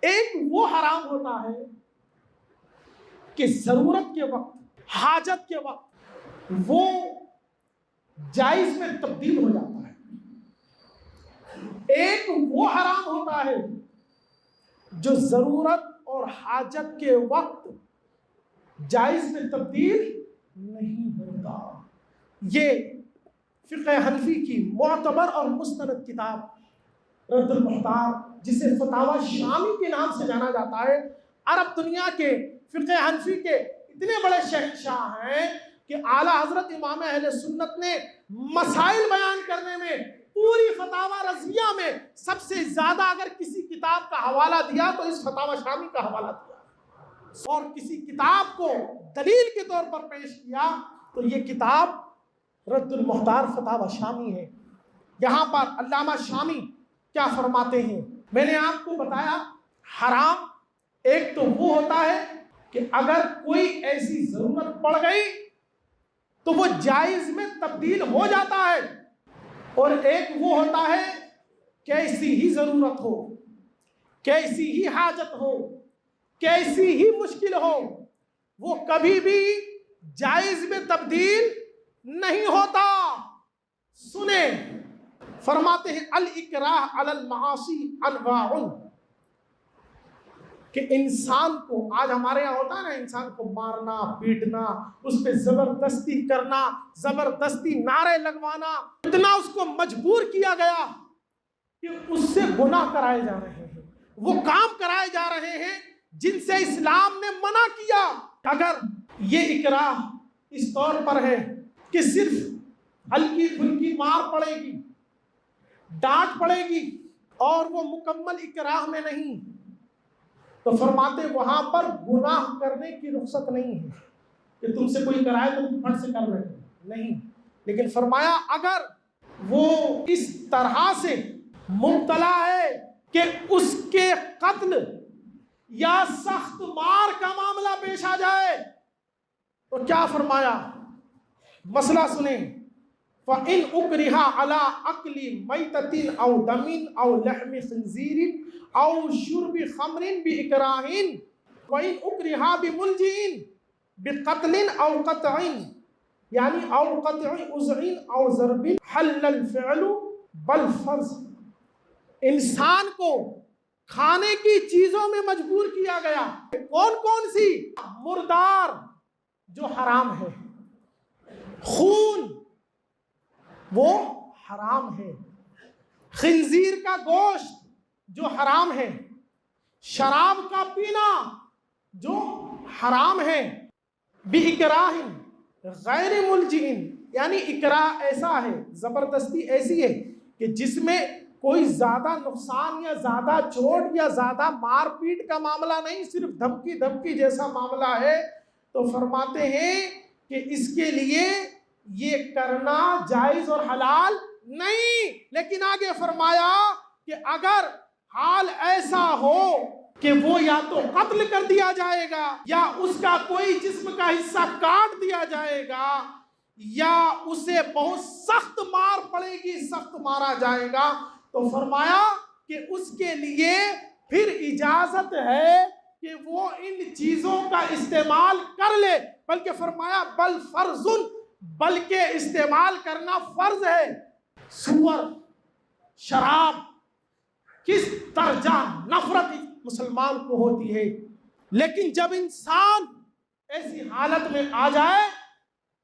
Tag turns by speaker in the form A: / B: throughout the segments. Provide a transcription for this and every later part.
A: ایک وہ حرام ہوتا ہے کہ ضرورت کے وقت، حاجت کے وقت وہ جائز میں تبدیل ہو جاتا ہے۔ ایک وہ حرام ہوتا ہے جو ضرورت اور حاجت کے وقت جائز میں تبدیل نہیں ہوتا۔ یہ فقہ حنفی کی معتبر اور مستند کتاب رد المختار، جسے فتاوی شامی کے نام سے جانا جاتا ہے، عرب دنیا کے فقہ حنفی کے اتنے بڑے شہنشاہ ہیں کہ اعلیٰ حضرت امام اہل سنت نے مسائل بیان کرنے میں پوری فتاوی رضویہ میں سب سے زیادہ اگر کسی کتاب کا حوالہ دیا تو اس فتاوی شامی کا حوالہ دیا، اور کسی کتاب کو دلیل کے طور پر پیش کیا تو یہ کتاب رد المختار فتاوی شامی ہے۔ یہاں پر علامہ شامی کیا فرماتے ہیں؟ میں نے آپ کو بتایا حرام ایک تو وہ ہوتا ہے کہ اگر کوئی ایسی ضرورت پڑ گئی تو وہ جائز میں تبدیل ہو جاتا ہے، اور ایک وہ ہوتا ہے کیسی ہی ضرورت ہو، کیسی ہی حاجت ہو، کیسی ہی مشکل ہو، وہ کبھی بھی جائز میں تبدیل نہیں ہوتا۔ سنیں، فرماتے ہیں الاکراہ علی المعاصی انواع، کہ انسان کو آج ہمارے یہاں ہوتا ہے نا، انسان کو مارنا، پیٹنا، اس پہ زبردستی کرنا، زبردستی نعرے لگوانا، اتنا اس کو مجبور کیا گیا کہ اس سے گناہ کرائے جا رہے ہیں، وہ کام کرائے جا رہے ہیں جن سے اسلام نے منع کیا۔ اگر یہ اکراہ اس طور پر ہے کہ صرف ہلکی پھلکی مار پڑے گی، ڈانٹ پڑے گی، اور وہ مکمل اکراہ میں نہیں، تو فرماتے وہاں پر گناہ کرنے کی رخصت نہیں ہے کہ تم سے کوئی کرائے تو تم پھٹ سے کر رہے نہیں، لیکن فرمایا اگر وہ اس طرح سے مبتلا ہے کہ اس کے قتل یا سخت مار کا معاملہ پیش آ جائے تو کیا فرمایا؟ مسئلہ سنیں، فَإِنْ أُكْرِهَ عَلَىٰ أَكْلِ مَيْتَةٍ أَوْ دَمٍ أَوْ لَحْمِ خِنْزِيرٍ أَوْ شُرْبِ خَمْرٍ بِإِكْرَاهٍ وَإِنْ أُكْرِهَ بِمُلْجِئٍ بِقَتْلٍ أَوْ قَطْعٍ یعنی أَوْ قَطْعِ عُضْوٍ أَوْ ضَرْبٍ حَلَّ الْفِعْلُ بَلْ فَرْض۔ انسان کو کھانے کی چیزوں میں مجبور کیا گیا، کون کون سی؟ مردار جو حرام ہے، خون وہ حرام ہے، خنزیر کا گوشت جو حرام ہے، شراب کا پینا جو حرام ہے، بِإِكْرَاهٍ غیر ملجئن، یعنی اکراہ ایسا ہے، زبردستی ایسی ہے کہ جس میں کوئی زیادہ نقصان یا زیادہ چوٹ یا زیادہ مار پیٹ کا معاملہ نہیں، صرف دھمکی دھمکی جیسا معاملہ ہے، تو فرماتے ہیں کہ اس کے لیے یہ کرنا جائز اور حلال نہیں۔ لیکن آگے فرمایا کہ اگر حال ایسا ہو کہ وہ یا تو قتل کر دیا جائے گا، یا اس کا کوئی جسم کا حصہ کاٹ دیا جائے گا، یا اسے بہت سخت مار پڑے گی، سخت مارا جائے گا، تو فرمایا کہ اس کے لیے پھر اجازت ہے کہ وہ ان چیزوں کا استعمال کر لے، بلکہ فرمایا بل فرض، بلکہ استعمال کرنا فرض ہے۔ سور، شراب، کس درجہ نفرت مسلمان کو ہوتی ہے، لیکن جب انسان ایسی حالت میں آ جائے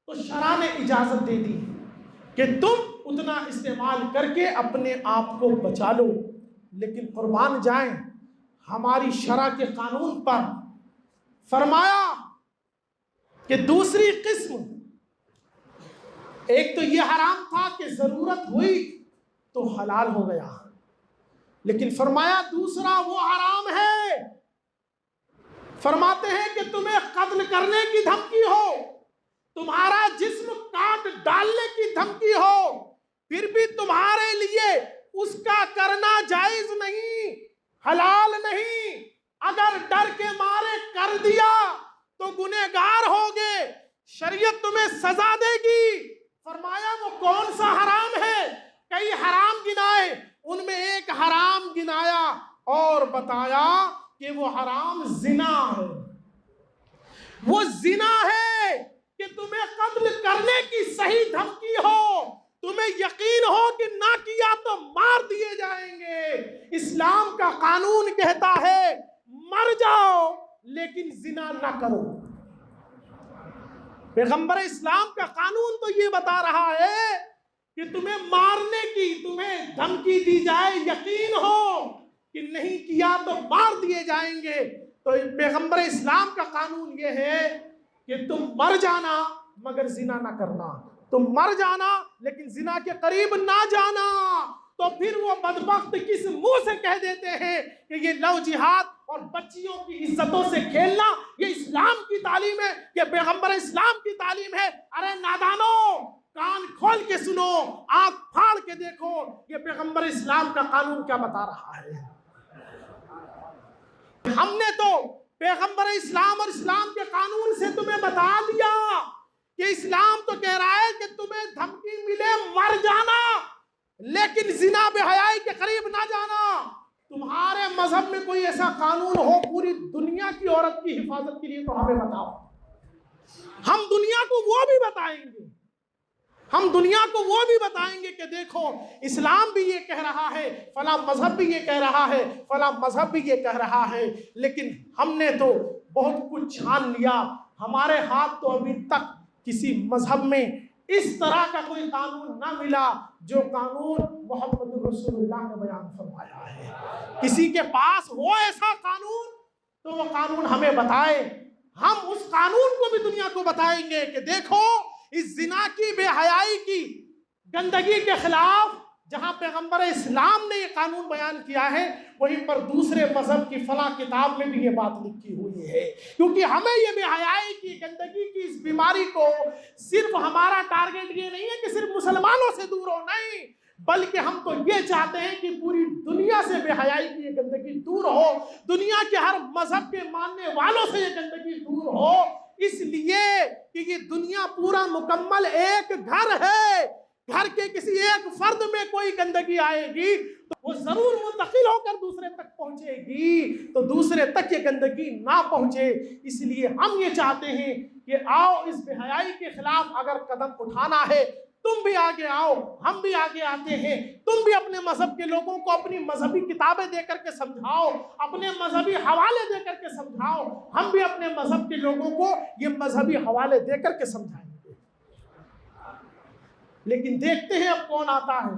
A: تو شرع نے اجازت دے دی کہ تم اتنا استعمال کر کے اپنے آپ کو بچا لو، لیکن قربان جائیں ہماری شرع کے قانون پر۔ فرمایا کہ دوسری قسم، ایک تو یہ حرام تھا کہ ضرورت ہوئی تو حلال ہو گیا، لیکن فرمایا دوسرا وہ حرام ہے، فرماتے ہیں کہ تمہیں قتل کرنے کی دھمکی ہو، تمہارا جسم کاٹ ڈالنے کی دھمکی ہو، پھر بھی تمہارے لیے اس کا کرنا جائز نہیں، حلال نہیں، اگر ڈر کے مارے کر دیا تو گنہگار ہوگے، شریعت تمہیں سزا دے گی۔ فرمایا وہ کون سا حرام ہے؟ کئی حرام گنائے، ان میں ایک حرام گنایا اور بتایا کہ وہ حرام زنا ہے، وہ زنا ہے کہ تمہیں قتل کرنے کی صحیح دھمکی ہو، تمہیں یقین ہو کہ نہ کیا تو مار دیے جائیں گے۔ اسلام کا قانون کہتا ہے مر جاؤ لیکن زنا نہ کرو۔ پیغمبر اسلام کا قانون تو یہ بتا رہا ہے کہ تمہیں مارنے کی تمہیں دھمکی دی جائے، یقین ہو کہ نہیں کیا تو مار دیے جائیں گے، تو پیغمبر اسلام کا قانون یہ ہے کہ تم مر جانا مگر زنا نہ کرنا، تم مر جانا لیکن زنا کے قریب نہ جانا۔ تو پھر وہ بدبخت کس منہ سے کہہ دیتے ہیں کہ یہ لو جہاد اور بچیوں کی عزتوں سے کھیلنا یہ اسلام کی تعلیم ہے، یہ پیغمبر اسلام کی تعلیم ہے۔ ارے نادانو، کان کھول کے سنو، آنکھ پھاڑ کے دیکھو، یہ پیغمبر اسلام کا قانون کیا بتا رہا ہے۔ ہم نے تو پیغمبر اسلام اور اسلام کے قانون سے تمہیں بتا دیا کہ اسلام تو کہہ رہا ہے کہ تمہیں دھمکی ملے مر جانا لیکن زنا بے حیائی کے قریب نہ جانا۔ تمہارے مذہب میں کوئی ایسا قانون ہو پوری دنیا کی عورت کی حفاظت کے لیے تو ہمیں بتاؤ، ہم دنیا کو وہ بھی بتائیں گے، ہم دنیا کو وہ بھی بتائیں گے کہ دیکھو اسلام بھی یہ کہہ رہا ہے، فلاں مذہب بھی یہ کہہ رہا ہے، فلاں مذہب بھی یہ کہہ رہا ہے، لیکن ہم نے تو بہت کچھ چھان لیا، ہمارے ہاتھ تو ابھی تک کسی مذہب میں اس طرح کا کوئی قانون نہ ملا جو قانون محمد رسول اللہ نے بیان فرمایا ہے۔ کسی کے پاس ہو ایسا قانون تو وہ قانون ہمیں بتائے، ہم اس قانون کو بھی دنیا کو بتائیں گے کہ دیکھو اس زنا کی، بے حیائی کی، گندگی کے خلاف جہاں پیغمبر اسلام نے یہ قانون بیان کیا ہے وہیں پر دوسرے مذہب کی فلاں کتاب میں بھی یہ بات لکھی ہوئی ہے، کیونکہ ہمیں یہ بے حیائی کی، گندگی کی اس بیماری کو صرف ہمارا ٹارگٹ یہ نہیں ہے کہ صرف مسلمانوں سے دور ہو، نہیں، بلکہ ہم تو یہ چاہتے ہیں کہ پوری دنیا سے بے حیائی کی یہ گندگی دور ہو، دنیا کے ہر مذہب کے ماننے والوں سے یہ گندگی دور ہو، اس لیے کہ یہ دنیا پورا مکمل ایک گھر ہے، گھر کے کسی ایک فرد میں کوئی گندگی آئے گی تو وہ ضرور منتقل ہو کر دوسرے تک پہنچے گی، تو دوسرے تک یہ گندگی نہ پہنچے۔ اس لیے ہم یہ چاہتے ہیں کہ آؤ اس بے حیائی کے خلاف اگر قدم اٹھانا ہے تم بھی آگے آؤ، ہم بھی آگے آتے ہیں، تم بھی اپنے مذہب کے لوگوں کو اپنی مذہبی کتابیں دے کر کے سمجھاؤ، اپنے مذہبی حوالے دے کر کے سمجھاؤ، ہم بھی اپنے مذہب کے لوگوں کو یہ مذہبی حوالے دے کر کے سمجھائیں گے۔ لیکن دیکھتے ہیں اب کون آتا ہے۔